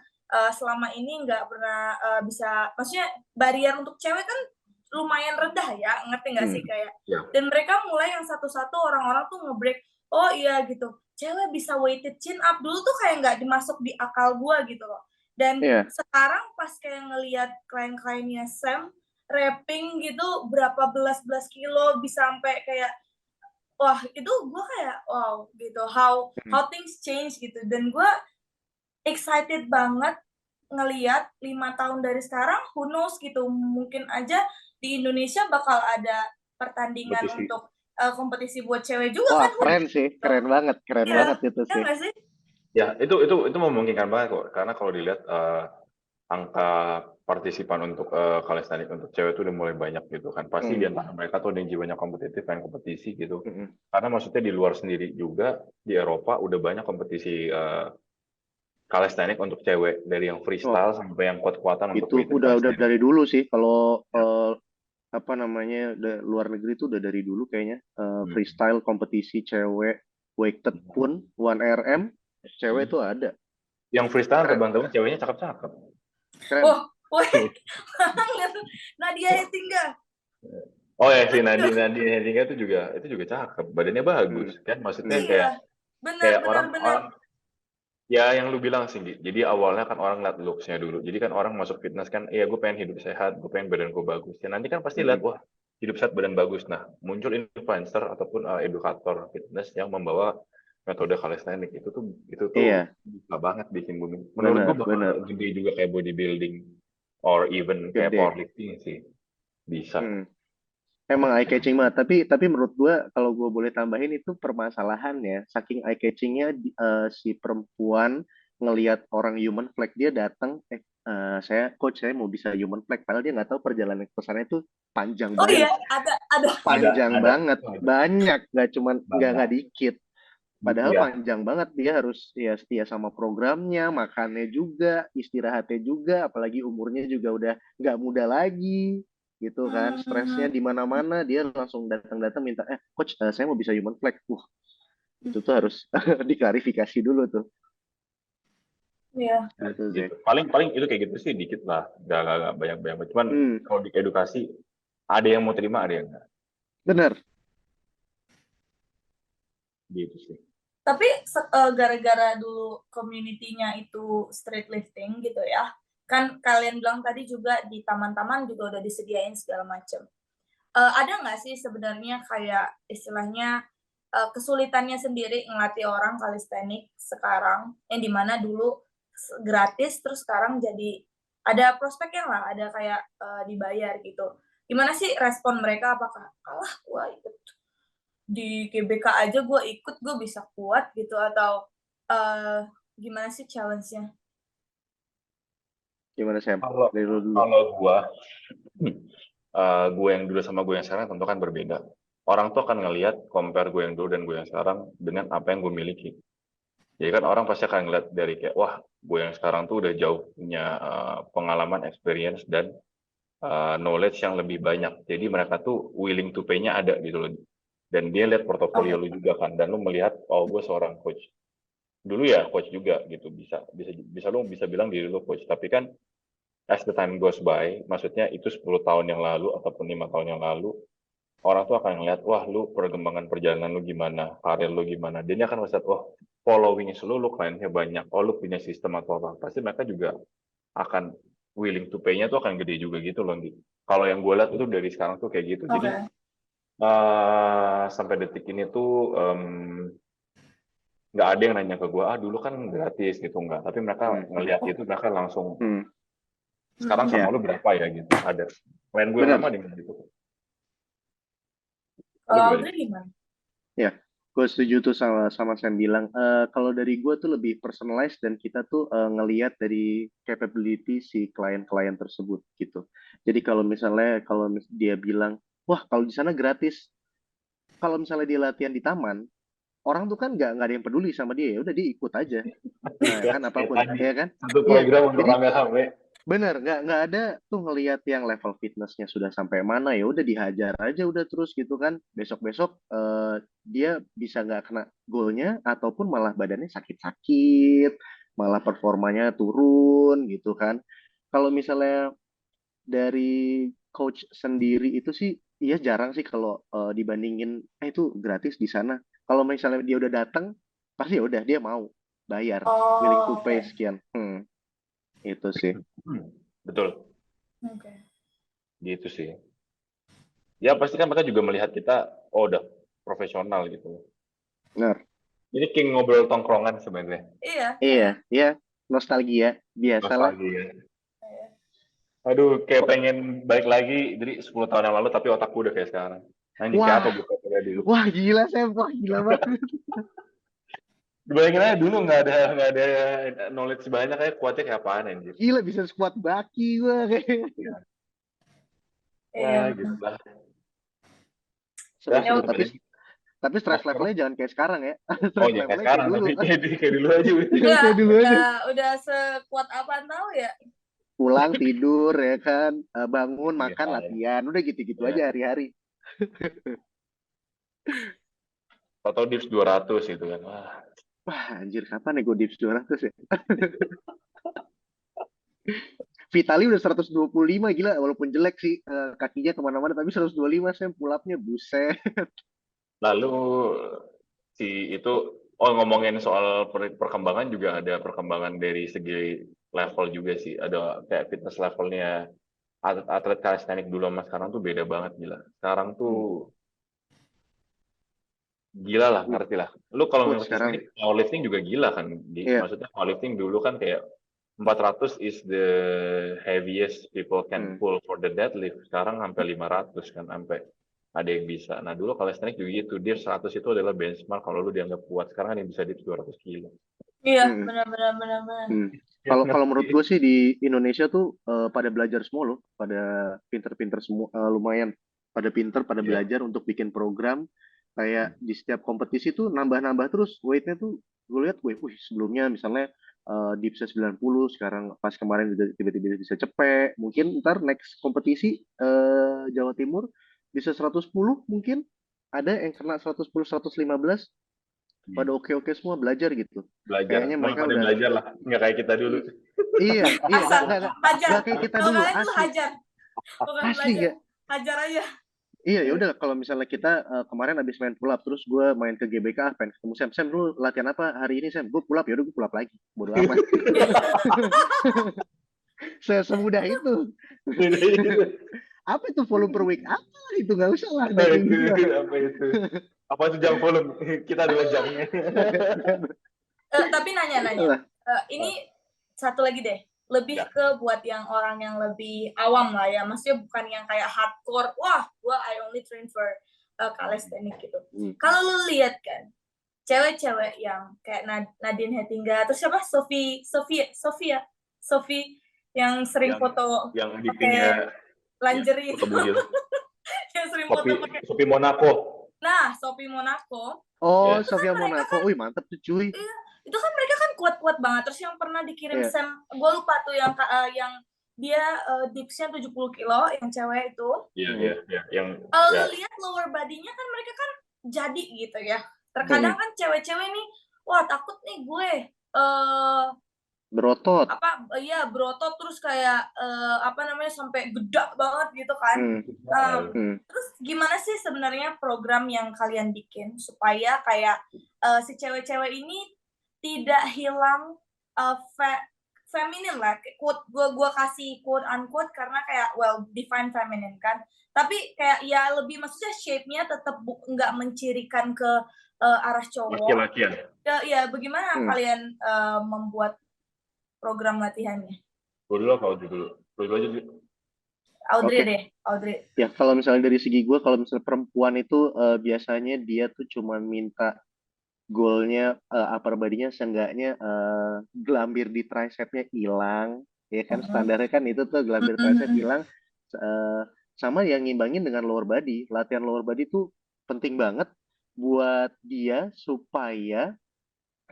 Speaker 1: selama ini nggak pernah bisa, maksudnya barrier untuk cewek kan lumayan rendah ya, ngerti nggak sih kayak. Dan mereka mulai yang satu-satu orang-orang tuh nge-break, gitu, cewek bisa weighted chin up, dulu tuh kayak nggak dimasuk di akal gua gitu loh. Dan sekarang pas kayak ngelihat klien-kliennya Sam rapping gitu berapa belas kilo bisa sampai kayak wah itu gue kayak wow gitu, how things change gitu. Dan gue excited banget ngelihat 5 tahun dari sekarang, who knows gitu, mungkin aja di Indonesia bakal ada pertandingan untuk kompetisi buat cewek juga.
Speaker 2: Wah,
Speaker 1: kan.
Speaker 2: keren sih, keren banget itu sih.
Speaker 1: Sih.
Speaker 3: Ya, itu memungkinkan banget kok, karena kalau dilihat angka partisipan untuk calisthenics untuk cewek itu udah mulai banyak gitu kan. Pasti di antara mereka tuh ada yang jiwanya kompetitif, yang kompetisi gitu. Karena maksudnya di luar sendiri juga, di Eropa udah banyak kompetisi calisthenics untuk cewek, dari yang freestyle sampai yang kuat-kuatan untuk
Speaker 2: itu udah dari dulu sih. Kalau luar negeri itu udah dari dulu kayaknya freestyle kompetisi cewek, weighted pun 1RM cewek itu ada.
Speaker 3: Yang freestyle terbang-terbang ceweknya cakep-cakep.
Speaker 2: Keren.
Speaker 1: Nadia Hettingga.
Speaker 3: Oh ya, si Nadia Hettingga itu juga cakep, badannya bagus kan, maksudnya kayak orang ya yang lu bilang sih, jadi awalnya kan orang lihat looks-nya dulu, jadi kan orang masuk fitness kan, gue pengen hidup sehat, gue pengen badan gue bagus, ya nanti kan pasti lihat wah hidup sehat badan bagus, nah muncul influencer ataupun edukator fitness yang membawa metode calisthenics, itu tuh bisa banget bikin booming. Menurut gue bakal gede juga kayak bodybuilding or even kayak powerlifting sih, bisa.
Speaker 2: Emang eye catching banget, tapi menurut gue kalau gue boleh tambahin itu permasalahannya saking eye catchingnya si perempuan ngelihat orang human flag, dia datang saya mau bisa human flag, padahal dia nggak tahu perjalanan ke sana itu panjang banget.
Speaker 1: Ada
Speaker 2: panjang banget, banyak, nggak dikit. Padahal panjang banget, dia harus setia sama programnya, makannya juga, istirahatnya juga, apalagi umurnya juga udah nggak muda lagi. Gitu kan, stresnya di mana-mana, dia langsung datang minta coach saya mau bisa human flag. Itu tuh harus diklarifikasi dulu tuh.
Speaker 1: Iya.
Speaker 3: Gitu. Paling itu kayak gitu sih dikit lah, nggak banyak. Cuman kalau di edukasi ada yang mau terima, ada yang nggak.
Speaker 2: Benar.
Speaker 3: Gitu sih.
Speaker 1: Tapi gara-gara dulu community-nya itu street lifting gitu ya, kan kalian bilang tadi juga di taman-taman juga udah disediain segala macam. Ada nggak sih sebenarnya kayak istilahnya kesulitannya sendiri ngelatih orang calisthenics sekarang, yang dimana dulu gratis terus sekarang jadi ada prospeknya lah, ada kayak dibayar gitu. Gimana sih respon mereka? Apakah gua ikut di GBK aja gue ikut, gue bisa kuat gitu, atau gimana sih challenge-nya?
Speaker 2: Gimana Sam?
Speaker 3: Kalau gue yang dulu sama gue yang sekarang tentu kan berbeda. Orang tuh akan ngelihat compare gue yang dulu dan gue yang sekarang dengan apa yang gue miliki. Jadi kan orang pasti akan ngeliat dari kayak, wah gue yang sekarang tuh udah jauh punya pengalaman, experience, dan knowledge yang lebih banyak. Jadi mereka tuh willing to pay-nya ada gitu loh. Dan dia lihat portofolio lu juga kan, dan lu melihat, oh gue seorang coach. Dulu ya coach juga gitu, bisa lu bisa bilang diri lu coach. Tapi kan as the time goes by, maksudnya itu 10 tahun yang lalu ataupun 5 tahun yang lalu, orang tuh akan ngeliat, wah lu perkembangan perjalanan lu gimana, karir lu gimana. Dan dia akan ngeliat, wah following lu kliennya banyak, oh lu punya sistem atau apa. Pasti mereka juga akan willing to pay-nya tuh akan gede juga gitu loh. Kalau yang gue lihat itu dari sekarang tuh kayak gitu. Jadi sampai detik ini tuh nggak ada yang nanya ke gue, dulu kan gratis gitu, nggak. Tapi mereka ngelihat itu, mereka langsung, sekarang sama lu berapa ya gitu. Ada. Klien gue yang lama dengan gitu.
Speaker 1: Kalau Audrey gimana?
Speaker 2: Ya, gue setuju tuh sama Sam bilang. Kalau dari gue tuh lebih personalized dan kita tuh ngelihat dari capability si klien-klien tersebut gitu. Jadi kalau misalnya dia bilang, wah kalau di sana gratis, kalau misalnya dia latihan di taman, orang tuh kan nggak ada yang peduli sama dia, ya udah dia ikut aja. Nah kan apapun, ya kan?
Speaker 3: Satu program untuk
Speaker 2: jadi
Speaker 3: rame-rame.
Speaker 2: bener, nggak ada tuh ngelihat yang level fitnessnya sudah sampai mana, ya udah dihajar aja udah terus gitu kan. Besok-besok dia bisa nggak kena goalnya ataupun malah badannya sakit-sakit, malah performanya turun gitu kan. Kalau misalnya dari coach sendiri itu sih, iya jarang sih kalau dibandingin itu gratis di sana. Kalau misalnya dia udah datang, pasti ya udah dia mau bayar, willing to pay sekian. Itu sih.
Speaker 3: Betul. Gitu sih. Ya pasti kan mereka juga melihat kita, oh udah profesional gitu.
Speaker 2: Benar.
Speaker 3: Ini kayak ngobrol tongkrongan sebenarnya.
Speaker 2: Iya. Nostalgia, biasalah.
Speaker 3: Nostalgia. Aduh, kayak pengen balik lagi, jadi 10 tahun yang lalu, tapi otakku udah kayak sekarang. Anjing, kayak apa gue dulu.
Speaker 2: Wah, gila, Sam. Wah, gila banget.
Speaker 3: Bayangin aja dulu nggak ada knowledge banyak, kayak kuatnya kayak apaan anjir.
Speaker 2: Gila, bisa squat baki gue kayak.
Speaker 1: Iya.
Speaker 3: Gitu lah.
Speaker 2: Seru, tapi stress levelnya jangan kayak sekarang ya.
Speaker 3: Oh, jangan kayak sekarang, tapi kayak dulu aja.
Speaker 1: Kayak dulu aja. Udah sekuat apaan tahu ya.
Speaker 2: Pulang tidur ya kan, bangun makan latihan, udah gitu-gitu aja hari-hari.
Speaker 3: Atau dips 200 gitu kan.
Speaker 2: Wah, anjir kapan nih gue dips 200 ya? Vitali udah 125 gila, walaupun jelek sih kakinya kemana-mana, tapi 125 Sam pull up-nya, buset.
Speaker 3: Lalu ngomongin soal perkembangan juga ada perkembangan dari segi level juga sih. Ada kayak fitness levelnya atlet calisthenics dulu sama sekarang tuh beda banget gila. Sekarang tuh gila lah, ngerti lah. Lu kalau sekarang powerlifting juga gila kan. Maksudnya powerlifting dulu kan kayak 400 is the heaviest people can pull for the deadlift. Sekarang sampai 500 kan, sampai ada yang bisa. Nah dulu calisthenics juga gitu, dia 100 itu adalah benchmark kalau lu dianggap kuat. Sekarang kan yang bisa di 200 kilo.
Speaker 1: Iya, benar.
Speaker 2: Kalau menurut gue sih di Indonesia tuh pada belajar semua loh, pada pinter-pinter semua, lumayan pada pinter, pada belajar untuk bikin program. Kayak di setiap kompetisi tuh nambah-nambah terus weightnya tuh. Gue lihat, sebelumnya misalnya dipsnya 90, sekarang pas kemarin tiba-tiba bisa cepet. Mungkin ntar next kompetisi Jawa Timur bisa 110 mungkin. Ada yang kena 110, 115. Pada oke semua belajar gitu.
Speaker 3: Belajar.
Speaker 2: Kayaknya mereka udah
Speaker 3: belajar lah, nggak kayak kita dulu.
Speaker 2: Iya.
Speaker 1: Nggak
Speaker 2: kayak kita dulu.
Speaker 1: Hajar. Bukan
Speaker 2: asli
Speaker 1: belajar. Hajar aja.
Speaker 2: Iya, ya udah kalau misalnya kita kemarin abis main pull up, terus gue main ke GBK, pengen ketemu Sam, lu latihan apa hari ini Sam? Gue pull up, ya udah gue pull up lagi, bodo amat. Semudah itu. Apa itu volume per week? Apa itu, nggak usah lah.
Speaker 3: Apa itu? Apa itu jam volume? Kita adalah jamnya.
Speaker 1: Tapi nanya. Ini satu lagi deh. Lebih ke buat yang orang yang lebih awam lah ya. Maksudnya bukan yang kayak hardcore. Wah, I only train for calisthenics gitu. Kalau lu lihat kan, cewek-cewek yang kayak Nadine Hettingga, terus siapa? Sophie yang sering foto
Speaker 3: pakai
Speaker 1: lingerie itu. Yang sering foto pakai
Speaker 3: Sophie Monaco.
Speaker 1: Nah, Sophie Monaco.
Speaker 2: Oh, Sophia Monaco. Wih, mantep tuh cuy.
Speaker 1: itu kan mereka kan kuat-kuat banget. Terus yang pernah dikirim
Speaker 2: Iya.
Speaker 1: Sam, gue lupa tuh yang dia dipsnya 70 kilo yang cewek itu.
Speaker 3: Iya, yang
Speaker 1: Kalau
Speaker 3: ya.
Speaker 1: lu lihat lower body-nya kan mereka kan jadi gitu ya. Terkadang kan cewek-cewek nih, wah takut nih gue
Speaker 2: Berotot.
Speaker 1: iya berotot terus kayak sampai gedak banget gitu kan. Terus gimana sih sebenarnya program yang kalian bikin supaya kayak si cewek-cewek ini tidak hilang feminin lah, quote gue kasih quote unquote karena kayak well define feminine kan, tapi kayak ya lebih maksudnya shape-nya tetap nggak mencirikan ke arah cowok.
Speaker 3: Laki-lakian.
Speaker 1: Ya bagaimana kalian membuat program latihannya?
Speaker 3: Gue dulu apa Audrey dulu? Lu dulu aja dulu.
Speaker 1: Audrey
Speaker 2: Oke.
Speaker 1: deh, Audrey.
Speaker 2: Ya kalau misalnya dari segi gue, kalau misalnya perempuan itu biasanya dia tuh cuma minta goalnya upper body-nya seenggaknya gelambir di tricepnya hilang, ya kan standarnya kan itu tuh gelambir tricep hilang, sama yang ngimbangin dengan lower body. Latihan lower body tuh penting banget buat dia supaya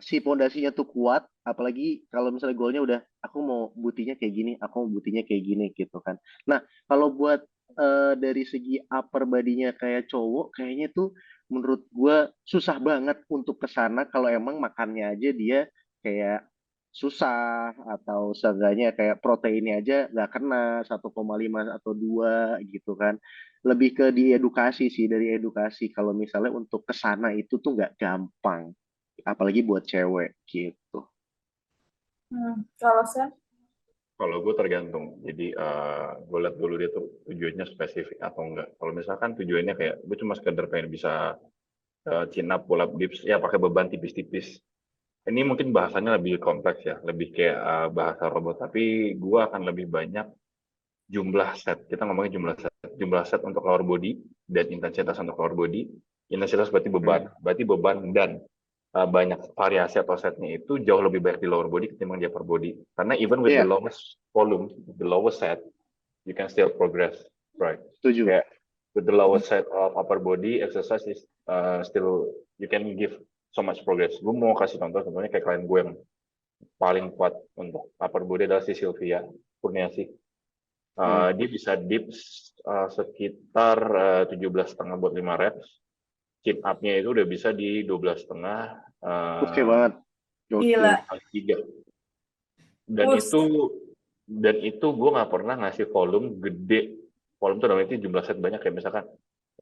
Speaker 2: si pondasinya tuh kuat, apalagi kalau misalnya goalnya udah aku mau butinya kayak gini, aku mau butinya kayak gini gitu kan. Nah, kalau buat dari segi upper body-nya kayak cowok, kayaknya tuh menurut gue susah banget untuk ke sana kalau emang makannya aja dia kayak susah, atau seenggaknya kayak proteinnya aja nggak kena 1,5 atau 2 gitu kan. Lebih ke diedukasi sih, dari edukasi kalau misalnya untuk ke sana itu tuh nggak gampang, apalagi buat cewek gitu.
Speaker 1: Kalau Sam?
Speaker 3: Kalau gue tergantung. Jadi gue lihat dulu dia tuh tujuannya spesifik atau enggak. Kalau misalkan tujuannya kayak gue cuma sekedar pengen bisa chin up, pull up, dips, ya pakai beban tipis-tipis. Ini mungkin bahasanya lebih kompleks ya, lebih kayak bahasa robot. Tapi gue akan lebih banyak jumlah set. Kita ngomongin jumlah set. Jumlah set untuk lower body dan intensitas untuk lower body. Intensitas berarti beban. Berarti beban dan banyak variasi atau setnya itu jauh lebih baik di lower body ketimbang di upper body. Karena even with the lowest volume, the lowest set, you can still progress, right?
Speaker 2: Setuju.
Speaker 3: Kayak with the lowest set of upper body exercise is still you can give so much progress. Gue mau kasih contohnya kayak klien gue yang paling kuat untuk upper body adalah si Sylvia Kurniasi. Dia bisa dips sekitar 17,5 buat 5 reps. Chin up-nya itu udah bisa di 12,5
Speaker 2: Oke banget.
Speaker 1: Gila.
Speaker 3: kali 3. Dan itu gue nggak pernah ngasih volume gede. Volume itu namanya jumlah set banyak, kayak misalkan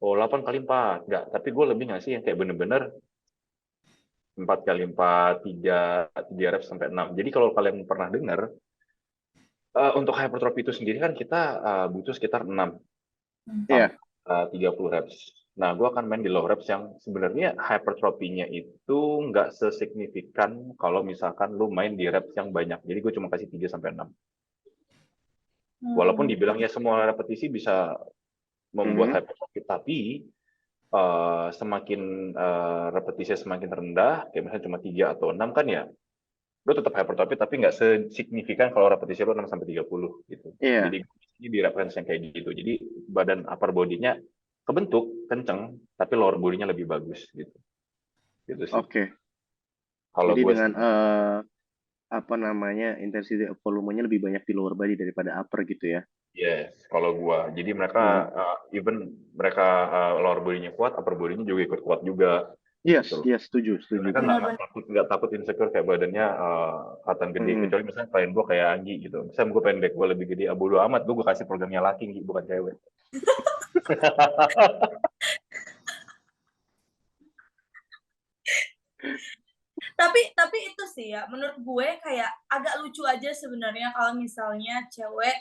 Speaker 3: 8 kali 4, enggak, tapi gue lebih ngasih yang kayak bener-bener 4 kali 4, 3 reps sampai 6. Jadi kalau kalian pernah dengar, untuk hypertrophy itu sendiri kan kita butuh sekitar 6 sampai 30 reps. Nah, gue akan main di low reps yang sebenarnya hypertrophy-nya itu nggak sesignifikan kalau misalkan lu main di reps yang banyak. Jadi gue cuma kasih 3 sampai 6. Walaupun dibilangnya semua repetisi bisa membuat hypertrophy, tapi semakin repetisinya semakin rendah, kayak misalnya cuma 3 atau 6 kan ya, lu tetap hypertrophy tapi nggak sesignifikan kalau repetisi lu 6 sampai 30 gitu. Jadi ini di reference yang kayak gitu. Jadi badan upper body-nya kebentuk kenceng, tapi lower body-nya lebih bagus gitu. Gitu sih.
Speaker 2: Oke.
Speaker 3: Kalau
Speaker 2: Jadi
Speaker 3: gue
Speaker 2: dengan intensity volumenya lebih banyak di lower body daripada upper gitu ya.
Speaker 3: Yes, kalau gua. Jadi mereka even mereka lower body-nya kuat, upper body-nya juga ikut kuat juga.
Speaker 2: Yes,
Speaker 3: Gitu.
Speaker 2: yes, setuju.
Speaker 3: Mereka nggak takut insecure kayak badannya kelihatan gede. Kecuali misalnya klien gua kayak Anggi gitu. Misalnya gua pendek, gua lebih gede, bodo amat. Gua kasih programnya laki, bukan cewek.
Speaker 1: tapi itu sih ya, menurut gue kayak agak lucu aja sebenarnya kalau misalnya cewek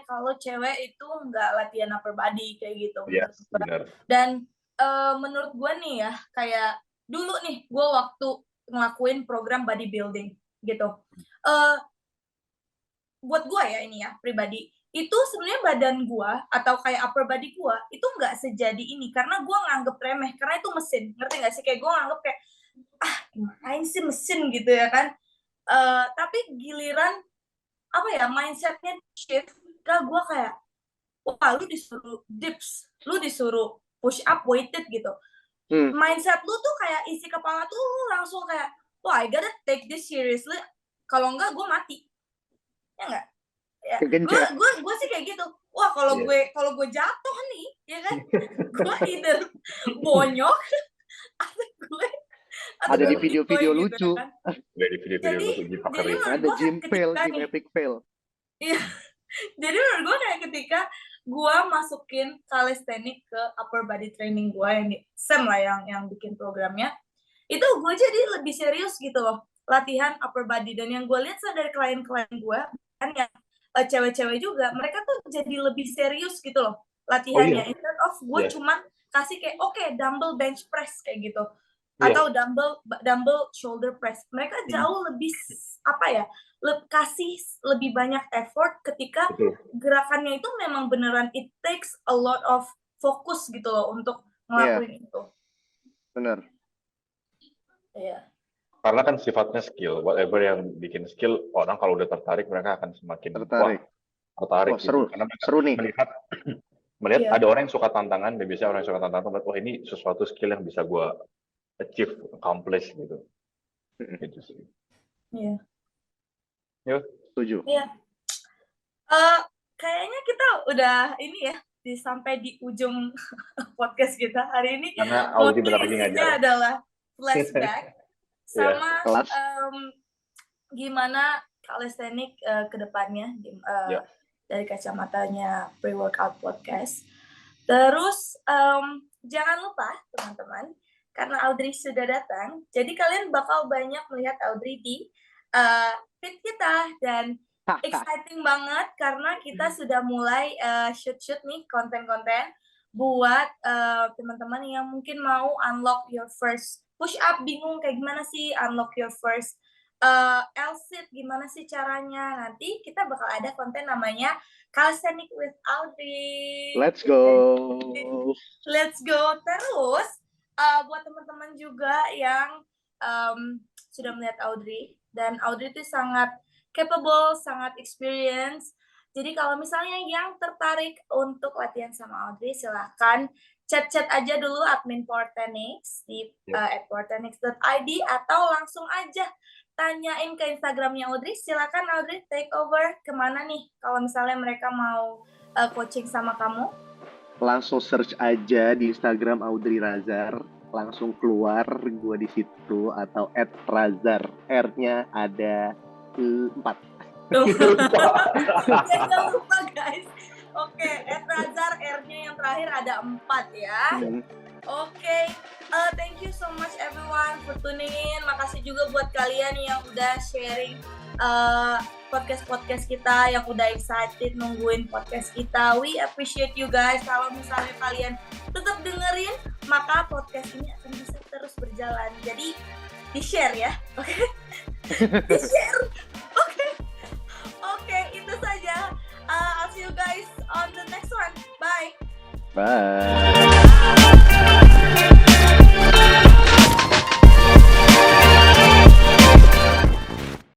Speaker 1: kalau cewek itu nggak latihan upper body kayak gitu.
Speaker 3: Yes, benar.
Speaker 1: Dan menurut gue nih ya, kayak dulu nih gue waktu ngelakuin program bodybuilding gitu, buat gue ya ini ya pribadi, itu sebenarnya badan gue atau kayak upper body gue itu nggak sejadi ini karena gue nganggep remeh, karena itu mesin, ngerti nggak sih, kayak gue nganggep kayak ngapain sih mesin gitu ya kan. Tapi giliran mindsetnya shift ke gue kayak, wah lu disuruh dips, lu disuruh push up weighted gitu, mindset lu tuh kayak isi kepala tuh lu langsung kayak, wah I gotta take this seriously, kalau enggak gue mati, ya enggak? Ya, gue sih kayak gitu. Wah kalau gue jatuh nih, ya kan, gue either bonyok atau
Speaker 2: ada di video-video
Speaker 1: gitu,
Speaker 2: lucu.
Speaker 1: kan?
Speaker 3: Dari video-video lucu di
Speaker 1: jadi
Speaker 2: ada gym fail, gym epic fail.
Speaker 1: Iya. Jadi menurut gue kayak ketika gue masukin calisthenics ke upper body training gue yang Sam lah yang bikin programnya, itu gue jadi lebih serius gitu loh latihan upper body. Dan yang gue lihat dari klien-klien gue kan yang cewek-cewek juga, mereka tuh jadi lebih serius gitu loh latihannya. Instead of gue cuman kasih kayak dumbbell bench press kayak gitu atau dumbbell shoulder press, mereka jauh lebih kasih lebih banyak effort ketika gerakannya itu memang beneran it takes a lot of focus gitu loh untuk ngelakuin itu.
Speaker 2: Benar.
Speaker 1: Iya.
Speaker 3: Karena kan sifatnya skill, whatever yang bikin skill, orang kalau udah tertarik mereka akan semakin tertarik.
Speaker 2: Oh, seru,
Speaker 3: Karena
Speaker 2: seru nih.
Speaker 3: Melihat ada orang yang suka tantangan, dan biasanya orang yang suka tantangan melihat, wah ini sesuatu skill yang bisa gue achieve, accomplish gitu. Gitu sih.
Speaker 1: Iya.
Speaker 3: Yuk.
Speaker 2: Setuju.
Speaker 1: Iya. Kayaknya kita udah ini ya, sampai di ujung podcast kita hari ini.
Speaker 3: Karena Audi bentar lagi ngajar.
Speaker 1: Adalah flashback sama gimana calisthenics ke depannya dari kacamatanya pre-workout podcast. Terus jangan lupa teman-teman, karena Audrey sudah datang, jadi kalian bakal banyak melihat Audrey di feed kita, dan exciting banget karena kita sudah mulai shoot nih konten-konten buat teman-teman yang mungkin mau unlock your first push up, bingung kayak gimana sih unlock your first L-sit, gimana sih caranya. Nanti kita bakal ada konten namanya Calisthenics with Audrey.
Speaker 2: Let's go.
Speaker 1: Terus buat teman-teman juga yang sudah melihat Audrey, dan Audrey itu sangat capable, sangat experience. Jadi kalau misalnya yang tertarik untuk latihan sama Audrey, silahkan chat aja dulu admin Powertechnics di @powertechnics.id, atau langsung aja tanyain ke Instagramnya Audrey. Silakan Audrey take over kemana nih kalau misalnya mereka mau coaching sama kamu.
Speaker 2: Langsung search aja di Instagram Audrey Razar, langsung keluar gue di situ, atau @razar, R-nya ada 4.
Speaker 1: Jangan lupa guys. Oke, @razar, R-nya yang terakhir ada 4 ya. Oke, thank you so much everyone for tuning in. Makasih juga buat kalian yang udah sharing podcast kita, yang udah excited nungguin podcast kita. We appreciate you guys. Kalau misalnya kalian tetap dengerin, maka podcast ini akan bisa terus berjalan. Jadi di-share ya, oke? Di-share, oke, itu saja. I'll see you guys on the next one. Bye.
Speaker 2: Bye.